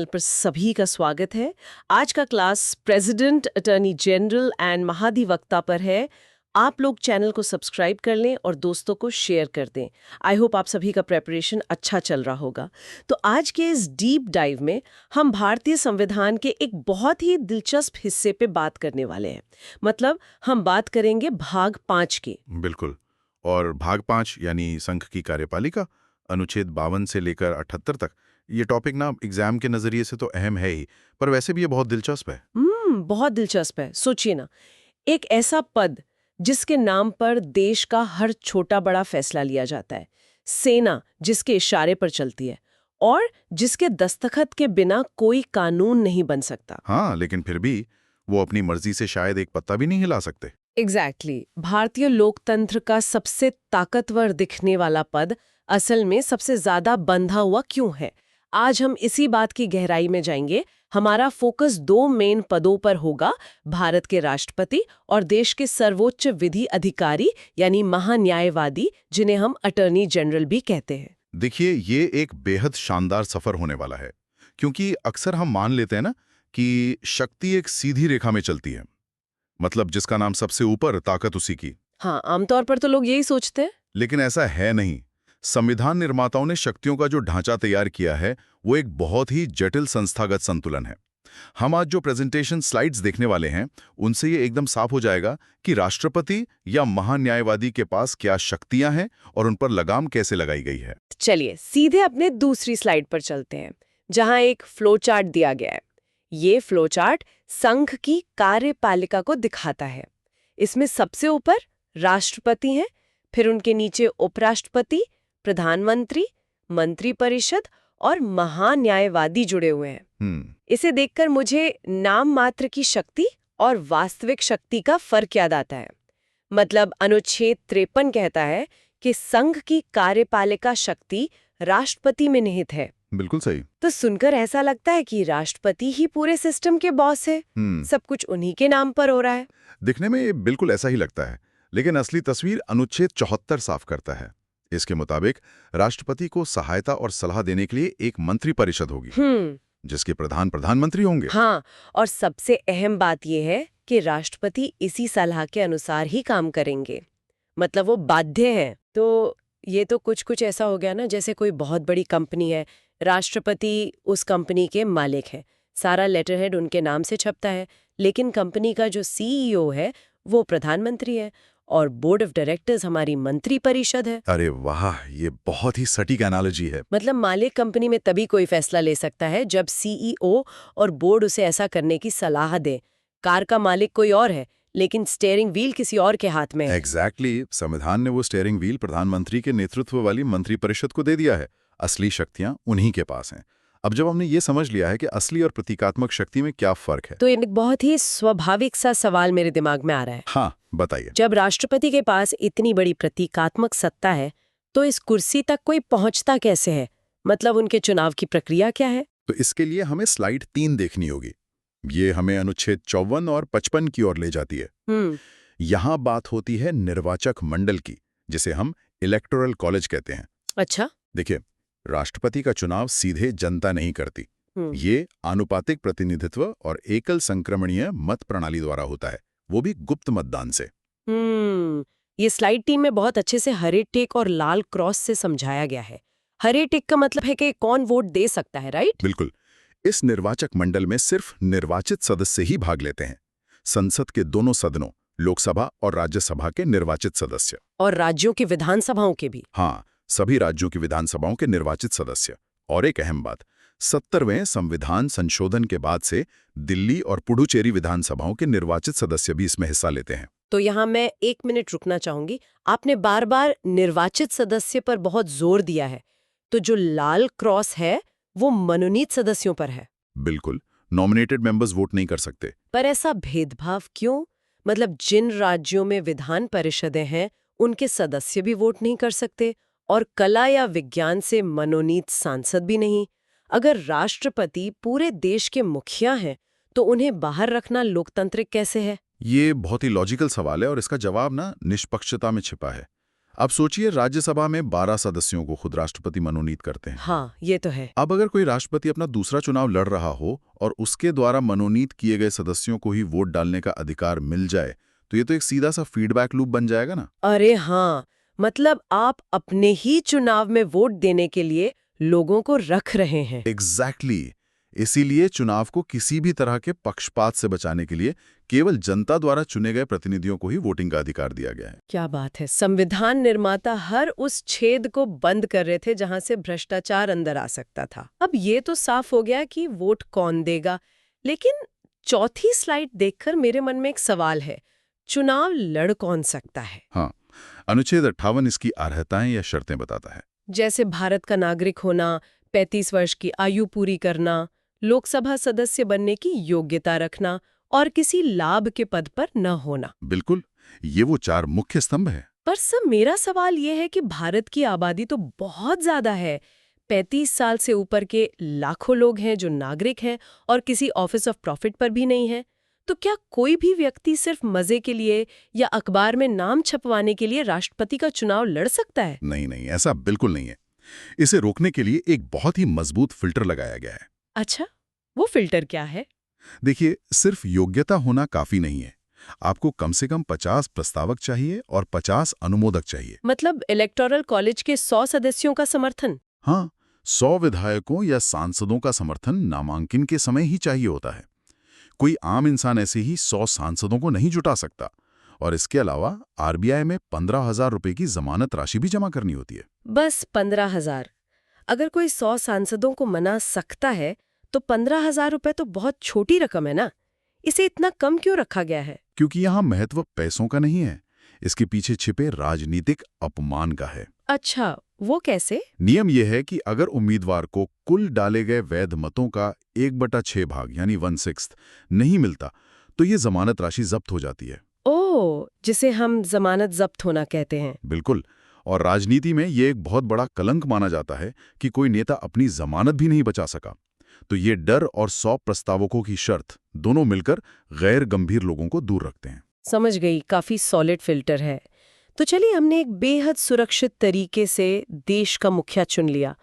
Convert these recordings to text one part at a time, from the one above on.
पर सभी का स्वागत है। आज का class president, attorney general and महाधिवक्ता पर है। आप लोग चैनल को सब्सक्राइब कर लें और दोस्तों को शेयर कर दें। आई होप आप सभी का प्रेपरेशन अच्छा चल रहा होगा। तो आज के इस डीप डाइव में हम भारतीय संविधान के एक बहुत ही दिलचस्प हिस्से पे बात करने वाले हैं। मतलब हम बात करेंगे भाग 5 की। बिल्कुल। और भाग 5 यानी संघ की कार्यपालिका, अनुच्छेद 52 से लेकर 78 तक। ये टॉपिक ना एग्जाम के नजरिए से तो अहम है ही, पर वैसे भी ये बहुत दिलचस्प है। बहुत दिलचस्प है। सोचिए ना, एक ऐसा पद जिसके नाम पर देश का हर छोटा बड़ा फैसला लिया जाता है, सेना जिसके इशारे पर चलती है और जिसके दस्तखत के बिना कोई कानून नहीं बन सकता। हाँ, लेकिन फिर भी वो अपनी मर्जी से शायद एक पत्ता भी नहीं हिला सकते। एग्जैक्टली। भारतीय लोकतंत्र का सबसे ताकतवर दिखने वाला पद असल में सबसे ज्यादा बंधा हुआ क्यों है? आज हम इसी बात की गहराई में जाएंगे। हमारा फोकस 2 मेन पदों पर होगा, भारत के राष्ट्रपति और देश के सर्वोच्च विधि अधिकारी यानी महान्यायवादी, जिन्हें हम अटॉर्नी जनरल भी कहते हैं। देखिए, ये एक बेहद शानदार सफर होने वाला है, क्योंकि अक्सर हम मान लेते हैं ना कि शक्ति एक सीधी रेखा में चलती है, मतलब जिसका नाम सबसे ऊपर, ताकत उसी की। हाँ, आमतौर पर तो लोग यही सोचते हैं। लेकिन ऐसा है नहीं। संविधान निर्माताओं ने शक्तियों का जो ढांचा तैयार किया है, वो एक बहुत ही जटिल संस्थागत संतुलन है। हम आज जो प्रेजेंटेशन स्लाइड्स देखने वाले हैं, उनसे ये एकदम साफ हो जाएगा कि राष्ट्रपति या महान्यायवादी के पास क्या शक्तियां हैं और उन पर लगाम कैसे लगाई गई है। चलिए सीधे अपने दूसरी स्लाइड पर चलते हैं, जहां एक फ्लो चार्ट दिया गया है। ये फ्लो चार्ट संघ की कार्यपालिका को दिखाता है। इसमें सबसे ऊपर राष्ट्रपति हैं, फिर उनके नीचे उपराष्ट्रपति, प्रधानमंत्री, मंत्रिपरिषद और महान्यायवादी जुड़े हुए हैं। इसे देखकर मुझे नाम मात्र की शक्ति और वास्तविक शक्ति का फर्क याद आता है। मतलब अनुच्छेद 53 कहता है कि संघ की कार्यपालिका शक्ति राष्ट्रपति में निहित है। बिल्कुल सही। तो सुनकर ऐसा लगता है कि राष्ट्रपति ही पूरे सिस्टम के बॉस है, सब कुछ उन्हीं के नाम पर हो रहा है। दिखने में ये बिल्कुल ऐसा ही लगता है, लेकिन असली तस्वीर अनुच्छेद 74 साफ करता है। इसके मुताबिक राष्ट्रपति को सहायता और सलाह देने के लिए एक मंत्रिपरिषद होगी, जिसके प्रधानमंत्री होंगे। हाँ, और सबसे अहम बात यह है कि राष्ट्रपति इसी सलाह के अनुसार ही काम करेंगे, मतलब वो बाध्य हैं। तो ये तो कुछ ऐसा हो गया ना, जैसे कोई बहुत बड़ी कंपनी है, राष्ट्रपति उस कंपनी के मालिक हैं, सारा लेटरहेड उनके नाम से छपता है, लेकिन कंपनी का जो सीईओ है वो प्रधानमंत्री है और बोर्ड ऑफ डायरेक्टर्स हमारी मंत्री परिषद है। अरे वाह, ये बहुत ही सटीक एनालॉजी है। मतलब मालिक कंपनी में तभी कोई फैसला ले सकता है जब सीईओ और बोर्ड उसे ऐसा करने की सलाह दे। कार का मालिक कोई और है, लेकिन स्टीयरिंग व्हील किसी और के हाथ में है। एग्जैक्टली। संविधान ने वो स्टीयरिंग व्हील प्रधानमंत्री के नेतृत्व वाली मंत्रिपरिषद को दे दिया है। असली शक्तियां उन्हीं के पास हैं। अब जब हमने ये समझ लिया है कि असली और प्रतीकात्मक शक्ति में क्या फर्क है, तो एक बहुत ही स्वाभाविक सा सवाल मेरे दिमाग में आ रहा है। हाँ, बताइए। जब राष्ट्रपति के पास इतनी बड़ी प्रतीकात्मक सत्ता है, तो इस कुर्सी तक कोई पहुंचता कैसे है? मतलब उनके चुनाव की प्रक्रिया क्या है? तो इसके लिए हमें स्लाइड 3 देखनी होगी। ये हमें अनुच्छेद 54 और 55 की ओर ले जाती है। यहाँ बात होती है निर्वाचक मंडल की, जिसे हम इलेक्टोरल कॉलेज कहते हैं। अच्छा। देखिए, राष्ट्रपति का चुनाव सीधे जनता नहीं करती। ये आनुपातिक प्रतिनिधित्व और एकल संक्रमणीय मत प्रणाली द्वारा होता है, वो भी गुप्त मतदान से। ये स्लाइड 3 में बहुत अच्छे से हरे टिक और लाल क्रॉस से समझाया गया है। हरे टिक का मतलब है कि कौन वोट दे सकता है, राइट? बिल्कुल। इस निर्वाचक मंडल में सिर्फ निर्वाचित सदस्य ही भाग लेते हैं। संसद के दोनों सदनों, लोकसभा और राज्यसभा के निर्वाचित सदस्य, और राज्यों की विधानसभाओं के भी। हाँ, सभी राज्यों की विधानसभाओं के निर्वाचित सदस्य। और एक अहम बात, 70वें संविधान संशोधन के बाद से दिल्ली और पुडुचेरी विधानसभाओं के निर्वाचित सदस्य भी इसमें हिस्सा लेते हैं। तो यहाँ मैं 1 मिनट रुकना चाहूंगी। आपने बार बार निर्वाचित सदस्य पर बहुत जोर दिया है, तो जो लाल क्रॉस है वो मनोनीत सदस्यों पर है। बिल्कुल, नॉमिनेटेड मेंबर्स वोट नहीं कर सकते। पर ऐसा भेदभाव क्यों? मतलब जिन राज्यों में विधान परिषदें हैं, उनके सदस्य भी वोट नहीं कर सकते और कला या विज्ञान से मनोनीत सांसद भी नहीं। अगर राष्ट्रपति पूरे देश के मुखिया हैं, तो उन्हें बाहर रखना लोकतांत्रिक कैसे है? ये बहुत ही लॉजिकल सवाल है और इसका जवाब ना निष्पक्षता में छिपा है। अब सोचिए, राज्यसभा में 12 सदस्यों को खुद राष्ट्रपति मनोनीत करते हैं। हाँ, ये तो है। अब अगर कोई राष्ट्रपति अपना दूसरा चुनाव लड़ रहा हो और उसके द्वारा मनोनीत किए गए सदस्यों को ही वोट डालने का अधिकार मिल जाए, तो ये तो एक सीधा सा फीडबैक लूप बन जाएगा ना। अरे हाँ, मतलब आप अपने ही चुनाव में वोट देने के लिए लोगों को रख रहे हैं। एग्जैक्टली। इसीलिए चुनाव को किसी भी तरह के पक्षपात से बचाने के लिए केवल जनता द्वारा चुने गए प्रतिनिधियों को ही वोटिंग का अधिकार दिया गया है। क्या बात है, संविधान निर्माता हर उस छेद को बंद कर रहे थे जहां से भ्रष्टाचार अंदर आ सकता था। अब ये तो साफ हो गया कि वोट कौन देगा, लेकिन चौथी स्लाइड देखकर मेरे मन में एक सवाल है, चुनाव लड़ कौन सकता है? हाँ, अनुच्छेद 58 इसकी अर्हताएं या शर्तें बताता है। जैसे भारत का नागरिक होना, 35 वर्ष की आयु पूरी करना, लोकसभा सदस्य बनने की योग्यता रखना और किसी लाभ के पद पर न होना। बिल्कुल, ये वो 4 मुख्य स्तंभ हैं। पर सब मेरा सवाल ये है कि भारत की आबादी तो बहुत ज्यादा है। 35 साल से ऊपर के लाखों लोग हैं जो नागरिक हैं और किसी ऑफिस ऑफ प्रॉफिट पर भी नहीं है। तो क्या कोई भी व्यक्ति सिर्फ मजे के लिए या अखबार में नाम छपवाने के लिए राष्ट्रपति का चुनाव लड़ सकता है? नहीं नहीं, ऐसा बिल्कुल नहीं है। इसे रोकने के लिए एक बहुत ही मजबूत फिल्टर लगाया गया है। अच्छा, वो फिल्टर क्या है? देखिए, सिर्फ योग्यता होना काफी नहीं है। आपको कम से कम 50 प्रस्तावक चाहिए और 50 अनुमोदक चाहिए। मतलब इलेक्टोरल कॉलेज के 100 सदस्यों का समर्थन? हाँ, 100 विधायकों या सांसदों का समर्थन नामांकन के समय ही चाहिए होता है। कोई आम इंसान ऐसे ही 100 सांसदों को नहीं जुटा सकता। और इसके अलावा आरबीआई में 15,000 रुपए की जमानत राशि भी जमा करनी होती है। बस 15,000? अगर कोई 100 सांसदों को मना सकता है तो 15,000 रुपए तो बहुत छोटी रकम है ना। इसे इतना कम क्यों रखा गया है? क्योंकि यहाँ महत्व पैसों का नहीं है, इसके पीछे छिपे राजनीतिक अपमान का है। अच्छा, वो कैसे? नियम यह है कि अगर उम्मीदवार को कुल डाले गए वैध मतों का 1/6 भाग यानी 1/6 नहीं मिलता, तो ये जमानत राशि जब्त हो जाती है। ओह, जिसे हम जमानत जब्त होना कहते हैं। बिल्कुल। और राजनीति में ये एक बहुत बड़ा कलंक माना जाता है कि कोई नेता अपनी जमानत भी नहीं बचा सका। तो ये डर और 100 प्रस्तावकों की शर्त दोनों मिलकर गैर गंभीर लोगों को दूर रखते हैं। समझ गई, काफी सॉलिड फिल्टर है। तो चलिए, हमने एक बेहद सुरक्षित तरीके से देश का मुखिया चुन लिया,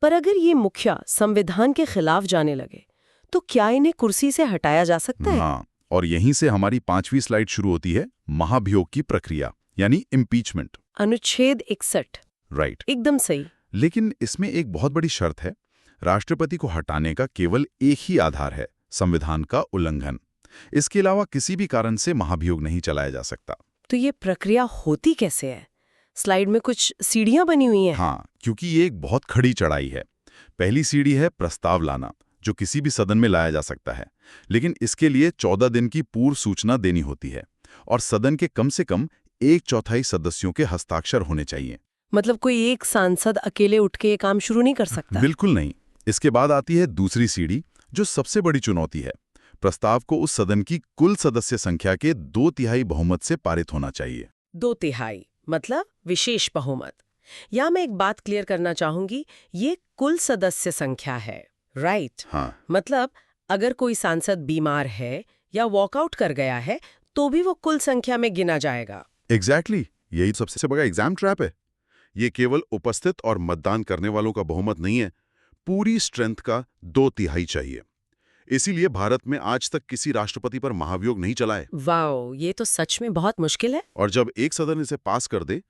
पर अगर ये मुखिया संविधान के खिलाफ जाने लगे तो क्या इन्हें कुर्सी से हटाया जा सकता है? हाँ, और यहीं से हमारी 5वीं स्लाइड शुरू होती है, महाभियोग की प्रक्रिया यानी इम्पीचमेंट। अनुच्छेद 61। राइट। एकदम सही। लेकिन इसमें एक बहुत बड़ी शर्त है। राष्ट्रपति को हटाने का केवल एक ही आधार है, संविधान का उल्लंघन। इसके अलावा किसी भी कारण से महाभियोग नहीं चलाया जा सकता। तो ये प्रक्रिया होती कैसे है? स्लाइड में कुछ सीढ़ियां बनी हुई हैं। हाँ, क्योंकि ये एक बहुत खड़ी चढ़ाई है। पहली सीढ़ी है प्रस्ताव लाना, जो किसी भी सदन में लाया जा सकता है, लेकिन इसके लिए 14 दिन की पूर्व सूचना देनी होती है और सदन के कम से कम 1/4 सदस्यों के हस्ताक्षर होने चाहिए। मतलब कोई एक सांसद अकेले उठ के ये काम शुरू नहीं कर सकता? बिल्कुल नहीं। इसके बाद आती है दूसरी सीढ़ी, जो सबसे बड़ी चुनौती है। प्रस्ताव को उस सदन की कुल सदस्य संख्या के 2/3 बहुमत से पारित होना चाहिए। 2/3 मतलब विशेष बहुमत। या मैं एक बात क्लियर करना चाहूंगी, ये कुल सदस्य संख्या है, राइट? हाँ, मतलब अगर कोई सांसद बीमार है या वॉकआउट कर गया है तो भी वो कुल संख्या में गिना जाएगा। एग्जैक्टली। यही सबसे बड़ा एग्जाम ट्रैप है। ये केवल उपस्थित और मतदान करने वालों का बहुमत नहीं है, पूरी स्ट्रेंथ का 2/3 चाहिए। इसीलिए भारत में आज तक किसी राष्ट्रपति पर महाभियोग नहीं चला है। वाओ, ये तो सच में बहुत मुश्किल है। और जब एक सदन इसे पास कर दे,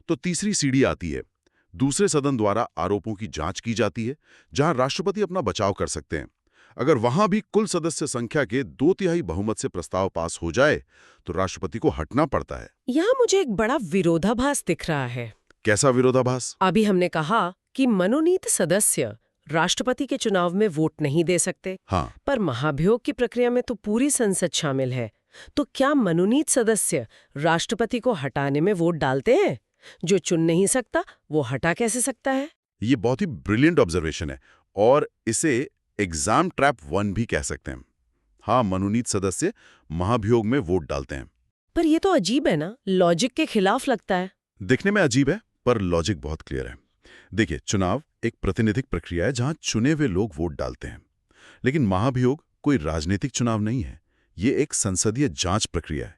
तो तीसरी सीढ़ी आती है। दूसरे सदन द्वारा आरोपों की जांच की जाती है, जहां राष्ट्रपति अपना बचाव कर सकते हैं। अगर वहां भी कुल सदस्य संख्या के 2/3 बहुमत से प्रस्ताव पास हो जाए, तो राष्ट्रपति को हटना पड़ता है। यहाँ मुझे एक बड़ा विरोधाभास दिख रहा है। कैसा विरोधाभास? अभी हमने कहा कि मनोनीत सदस्य राष्ट्रपति के चुनाव में वोट नहीं दे सकते, हाँ, पर महाभियोग की प्रक्रिया में तो पूरी संसद शामिल है। तो क्या मनोनीत सदस्य राष्ट्रपति को हटाने में वोट डालते हैं? जो चुन नहीं सकता वो हटा कैसे सकता है? ये बहुत ही ब्रिलियंट ऑब्जर्वेशन है और इसे एग्जाम ट्रैप 1 भी कह सकते हैं। हाँ, मनोनीत सदस्य महाभियोग में वोट डालते हैं। पर ये तो अजीब है ना, लॉजिक के खिलाफ लगता है। दिखने में अजीब है, पर लॉजिक बहुत क्लियर है। देखिए, चुनाव एक प्रातिनिधिक प्रक्रिया है जहां चुने हुए लोग वोट डालते हैं। लेकिन महाभियोग कोई राजनीतिक चुनाव नहीं है, ये एक संसदीय जांच प्रक्रिया है।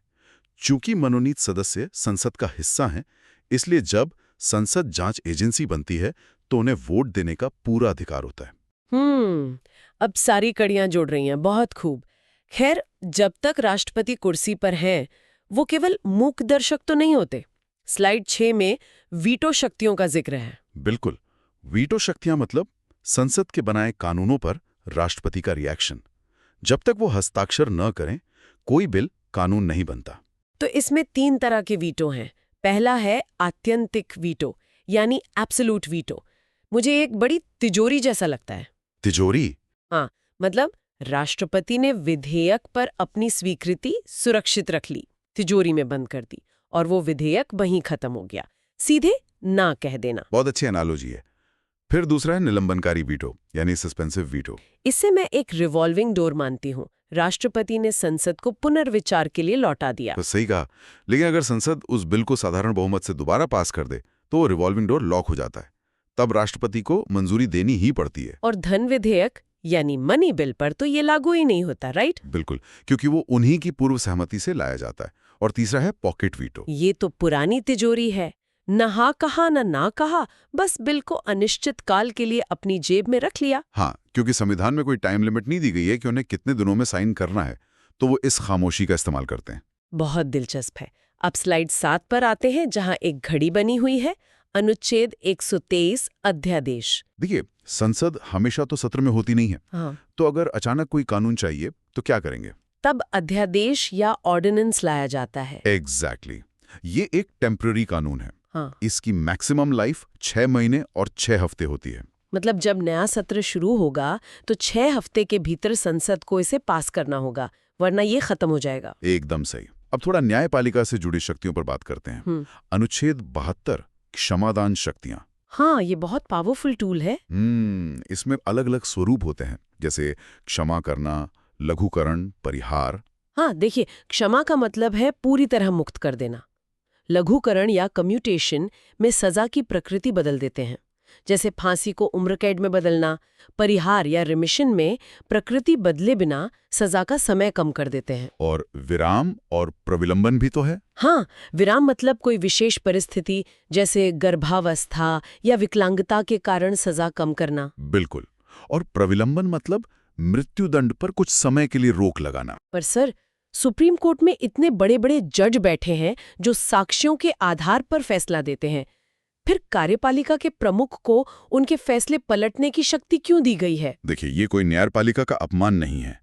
चूंकि मनोनीत सदस्य संसद का हिस्सा हैं, इसलिए जब संसद जांच एजेंसी बनती है तो उन्हें वोट देने का पूरा अधिकार होता है। अब सारी कड़ियां जुड़ रही हैं, बहुत खूब। खैर, जब तक राष्ट्रपति कुर्सी पर हैं, वो केवल मूक दर्शक तो नहीं होते। स्लाइड 6 में वीटो शक्तियों का जिक्र है। बिल्कुल, वीटो शक्तियां मतलब संसद के बनाए कानूनों पर राष्ट्रपति का रिएक्शन। जब तक वो हस्ताक्षर न करें, कोई बिल कानून नहीं बनता। तो इसमें 3 तरह के वीटो हैं। पहला है आत्यंतिक वीटो, यानी एब्सोल्यूट वीटो। मुझे एक बड़ी तिजोरी जैसा लगता है। तिजोरी? हाँ, मतलब राष्ट्रपति ने विधेयक पर अपनी स्वीकृति सुरक्षित रख ली, तिजोरी में बंद कर दी, और वो विधेयक वहीं खत्म हो गया। सीधे ना कह देना। बहुत अच्छी एनालॉजी है। फिर दूसरा है निलंबनकारी वीटो, यानी सस्पेंसिव वीटो। इससे मैं एक रिवॉल्विंग डोर मानती हूँ। राष्ट्रपति ने संसद को पुनर्विचार के लिए लौटा दिया। तो सही कहा, लेकिन अगर संसद उस बिल को साधारण बहुमत से दोबारा पास कर दे तो वो रिवॉल्विंग डोर लॉक हो जाता है। तब राष्ट्रपति को मंजूरी देनी ही पड़ती है। और धन विधेयक यानी मनी बिल पर तो ये लागू ही नहीं होता, राइट? बिल्कुल, क्योंकि वो उन्हीं की पूर्व सहमति से लाया जाता है। और तीसरा है पॉकेट वीटो। ये तो पुरानी तिजोरी है। न हा कहा न ना कहा, बस बिल को अनिश्चित काल के लिए अपनी जेब में रख लिया। हाँ, क्योंकि संविधान में कोई टाइम लिमिट नहीं दी गई है कि उन्हें कितने दिनों में साइन करना है, तो वो इस खामोशी का इस्तेमाल करते हैं। बहुत दिलचस्प है। अब स्लाइड 7 पर आते हैं, जहां एक घड़ी बनी हुई है। अनुच्छेद 123 अध्यादेश। देखिए, संसद हमेशा तो सत्र में होती नहीं है। हाँ। तो अगर अचानक कोई कानून चाहिए तो क्या करेंगे? तब अध्यादेश या ऑर्डिनेंस लाया जाता है। एग्जैक्टली। ये एक टेम्पररी कानून है। हाँ। इसकी मैक्सिमम लाइफ 6 महीने और 6 हफ्ते होती है। मतलब जब नया सत्र शुरू होगा तो 6 हफ्ते के भीतर संसद को इसे पास करना होगा, वरना ये खत्म हो जाएगा। एकदम सही। अब थोड़ा न्यायपालिका से जुड़ी शक्तियों पर बात करते हैं। अनुच्छेद 72 क्षमादान शक्तियां। हाँ, ये बहुत पावरफुल टूल है। इसमें अलग अलग स्वरूप होते हैं, जैसे क्षमा करना, लघुकरण, परिहार। हाँ, देखिए, क्षमा का मतलब है पूरी तरह मुक्त कर देना। लघुकरण या कम्यूटेशन में सजा की प्रकृति बदल देते हैं, जैसे फांसी को उम्र कैद में बदलना। परिहार या रिमिशन में प्रकृति बदले बिना सजा का समय कम कर देते हैं। और विराम और प्रविलंबन भी तो है। हाँ, विराम मतलब कोई विशेष परिस्थिति, जैसे गर्भावस्था या विकलांगता के कारण सजा कम करना। बिल्कुल। और प्रविलंबन मतलब मृत्युदंड पर कुछ समय के लिए रोक लगाना। पर सर, सुप्रीम कोर्ट में इतने बड़े बड़े जज बैठे हैं जो साक्ष्यों के आधार पर फैसला देते हैं। फिर कार्यपालिका के प्रमुख को उनके फैसले पलटने की शक्ति क्यों दी गई है? देखिए, ये कोई न्यायपालिका का अपमान नहीं है।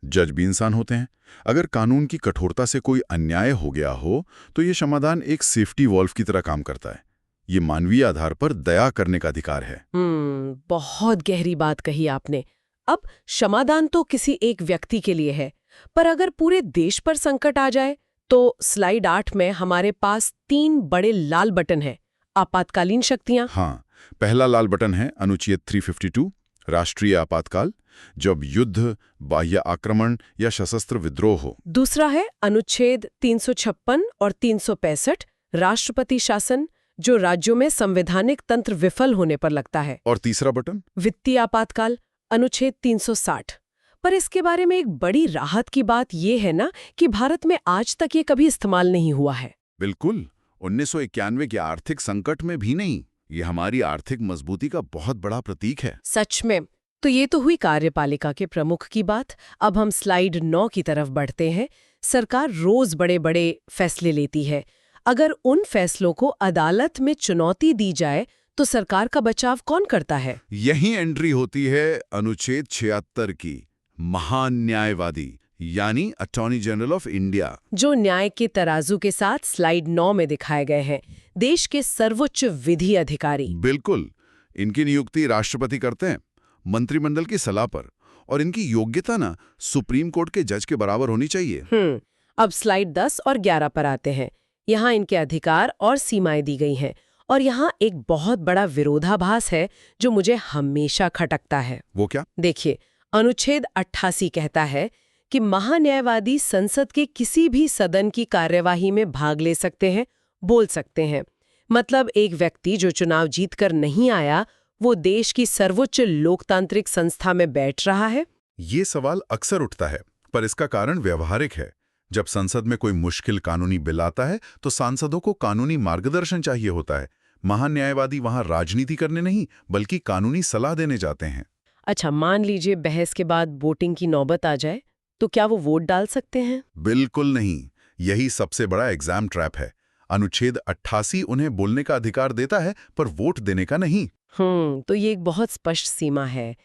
जज भी इंसान होते हैं। अगर कानून की कठोरता से कोई अन्याय हो गया हो तो ये समाधान एक सेफ्टी वॉल्व की तरह काम करता है। ये मानवीय आधार पर दया करने का अधिकार है। बहुत गहरी बात कही आपने। अब क्षमादान तो किसी एक व्यक्ति के लिए है, पर अगर पूरे देश पर संकट आ जाए तो स्लाइड 8 में हमारे पास 3 बड़े लाल बटन हैं। आपातकालीन शक्तियां। हाँ, पहला लाल बटन है अनुच्छेद 352 राष्ट्रीय आपातकाल, जब युद्ध, बाह्य आक्रमण या सशस्त्र विद्रोह हो। दूसरा है अनुच्छेद 356 और 365 राष्ट्रपति शासन, जो राज्यों में संवैधानिक तंत्र विफल होने पर लगता है। और तीसरा बटन वित्तीय आपातकाल, अनुच्छेद 360। पर इसके बारे में एक बड़ी राहत की बात यह है ना कि भारत में आज तक ये कभी इस्तेमाल नहीं हुआ है। बिल्कुल, 1991 के आर्थिक संकट में भी नहीं। ये हमारी आर्थिक मजबूती का बहुत बड़ा प्रतीक है। सच में। तो ये तो हुई कार्यपालिका के प्रमुख की बात। अब हम स्लाइड 9 की तरफ बढ़ते हैं। सरकार रोज बड़े बड़े फैसले लेती है। अगर उन फैसलों को अदालत में चुनौती दी जाए तो सरकार का बचाव कौन करता है? यही एंट्री होती है अनुच्छेद 76 की, महान न्यायवादी यानी अटॉर्नी जनरल ऑफ इंडिया, जो न्याय के तराजू के साथ स्लाइड 9 में दिखाए गए हैं। देश के सर्वोच्च विधि अधिकारी। बिल्कुल। इनकी नियुक्ति राष्ट्रपति करते हैं मंत्रिमंडल की सलाह पर, और इनकी योग्यता ना सुप्रीम कोर्ट के जज के बराबर होनी चाहिए। अब स्लाइड 10 और 11 पर आते हैं। यहाँ इनके अधिकार और सीमाएं दी गई हैं, और यहाँ एक बहुत बड़ा विरोधाभास है जो मुझे हमेशा खटकता है। वो क्या? देखिए, अनुच्छेद 88 कहता है कि महान्यायवादी संसद के किसी भी सदन की कार्यवाही में भाग ले सकते हैं, बोल सकते हैं। मतलब एक व्यक्ति जो चुनाव जीतकर नहीं आया, वो देश की सर्वोच्च लोकतांत्रिक संस्था में बैठ रहा है। ये सवाल अक्सर उठता है, पर इसका कारण व्यवहारिक है। जब संसद में कोई मुश्किल कानूनी बिल आता है तो सांसदों को कानूनी मार्गदर्शन चाहिए होता है। महान्यायवादी वहां राजनीति करने नहीं बल्कि कानूनी सलाह देने जाते हैं। अच्छा, मान लीजिए बहस के बाद वोटिंग की नौबत आ जाए, तो क्या वो वोट डाल सकते हैं? बिल्कुल नहीं। यही सबसे बड़ा एग्जाम ट्रैप है। अनुच्छेद 88 उन्हें बोलने का अधिकार देता है पर वोट देने का नहीं। तो ये एक बहुत स्पष्ट सीमा है।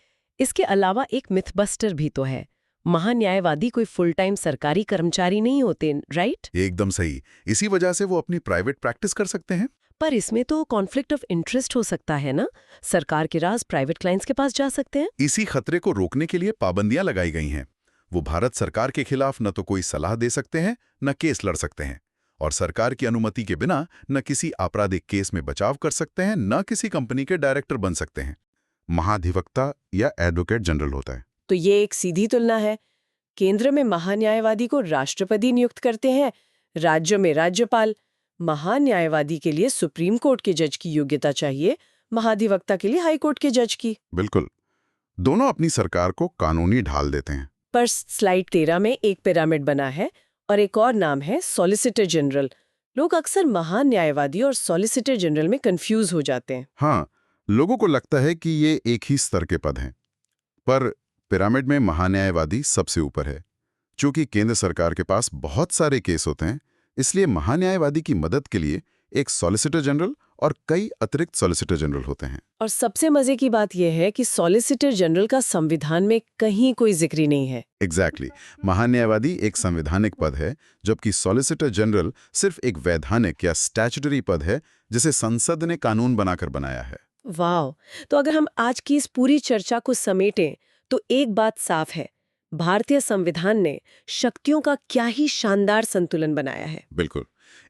इसके अलावा एक मिथबस्टर भी तो है। महान्यायवादी कोई फुल टाइम सरकारी कर्मचारी नहीं होते, राइट? एकदम सही। इसी वजह से वो अपनी प्राइवेट प्रैक्टिस कर सकते हैं। पर इसमें तो कॉन्फ्लिक्ट ऑफ इंटरेस्ट हो सकता है ना? सरकार के राज प्राइवेट क्लाइंट्स के पास जा सकते हैं। इसी खतरे को रोकने के लिए पाबंदियां लगाई गई हैं। वो भारत सरकार के खिलाफ न तो कोई सलाह दे सकते हैं न केस लड़ सकते हैं, और सरकार की अनुमति के बिना न किसी आपराधिक केस में बचाव कर सकते हैं न किसी कंपनी के डायरेक्टर बन सकते हैं। महाधिवक्ता या एडवोकेट जनरल होता है। तो ये एक सीधी तुलना है। केंद्र में महान्यायवादी को राष्ट्रपति नियुक्त करते हैं, राज्य में राज्यपाल। महान्यायवादी के लिए सुप्रीम कोर्ट के जज की योग्यता चाहिए, महाधिवक्ता के लिए हाई कोर्ट के जज की। बिल्कुल, दोनों अपनी सरकार को कानूनी ढाल देते हैं। पर स्लाइड 13 में एक पिरामिड बना है और एक और नाम है सॉलिसिटर जनरल। लोग अक्सर महान्यायवादी और सॉलिसिटर जनरल में कंफ्यूज हो जाते हैं। हाँ, लोगों को लगता है कि ये एक ही स्तर के पद हैं, पर पिरामिड में महान्यायवादी सबसे ऊपर है। चूंकि केंद्र सरकार के पास बहुत सारे केस होते हैं, इसलिए महान्यायवादी की मदद के लिए एक सॉलिसिटर जनरल और कई अतिरिक्त सॉलिसिटर जनरल होते हैं। और सबसे मजे की बात यह है कि सॉलिसिटर जनरल का संविधान में कहीं कोई जिक्र नहीं है। एग्जैक्टली, महान्यायवादी एक संवैधानिक पद है, जबकि सॉलिसिटर जनरल सिर्फ एक वैधानिक या स्टैट्यूटरी पद है जिसे संसद ने कानून बनाकर बनाया है। वाह! तो अगर हम आज की इस पूरी चर्चा को समेटें तो एक बात साफ है, भारतीय संविधान ने शक्तियों का क्या ही शानदार संतुलन बनाया है। बिल्कुल,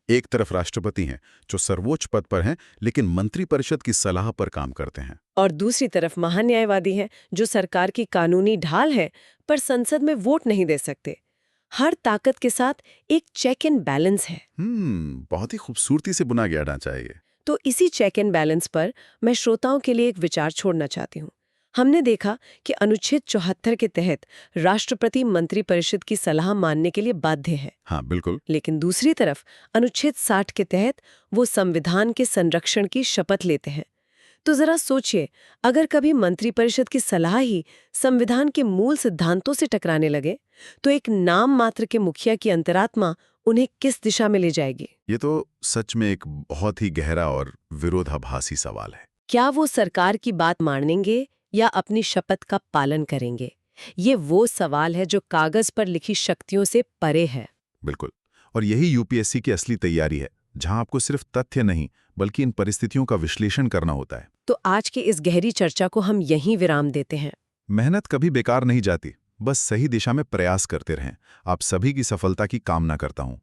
एक तरफ राष्ट्रपति हैं जो सर्वोच्च पद पर हैं लेकिन मंत्रिपरिषद की सलाह पर काम करते हैं, और दूसरी तरफ महान्यायवादी हैं जो सरकार की कानूनी ढाल है पर संसद में वोट नहीं दे सकते। हर ताकत के साथ एक चेक एंड बैलेंस है। बहुत ही खूबसूरती से बुना गया ढांचा है ये। तो इसी चेक एंड बैलेंस पर मैं श्रोताओं के लिए एक विचार छोड़ना चाहती हूँ। हमने देखा कि अनुच्छेद 74 के तहत राष्ट्रपति मंत्रिपरिषद की सलाह मानने के लिए बाध्य है। हाँ बिल्कुल। लेकिन दूसरी तरफ अनुच्छेद 60 के तहत वो संविधान के संरक्षण की शपथ लेते हैं। तो जरा सोचिए, अगर कभी मंत्रिपरिषद की सलाह ही संविधान के मूल सिद्धांतों से टकराने लगे, तो एक नाम मात्र के मुखिया की अंतरात्मा उन्हें किस दिशा में ले जाएगी? ये तो सच में एक बहुत ही गहरा और विरोधाभासी सवाल है। क्या वो सरकार की बात मानेंगे या अपनी शपथ का पालन करेंगे? ये वो सवाल है जो कागज पर लिखी शक्तियों से परे है। बिल्कुल, और यही यूपीएससी की असली तैयारी है, जहां आपको सिर्फ तथ्य नहीं बल्कि इन परिस्थितियों का विश्लेषण करना होता है। तो आज की इस गहरी चर्चा को हम यहीं विराम देते हैं। मेहनत कभी बेकार नहीं जाती, बस सही दिशा में प्रयास करते रहें। आप सभी की सफलता की कामना करता हूं।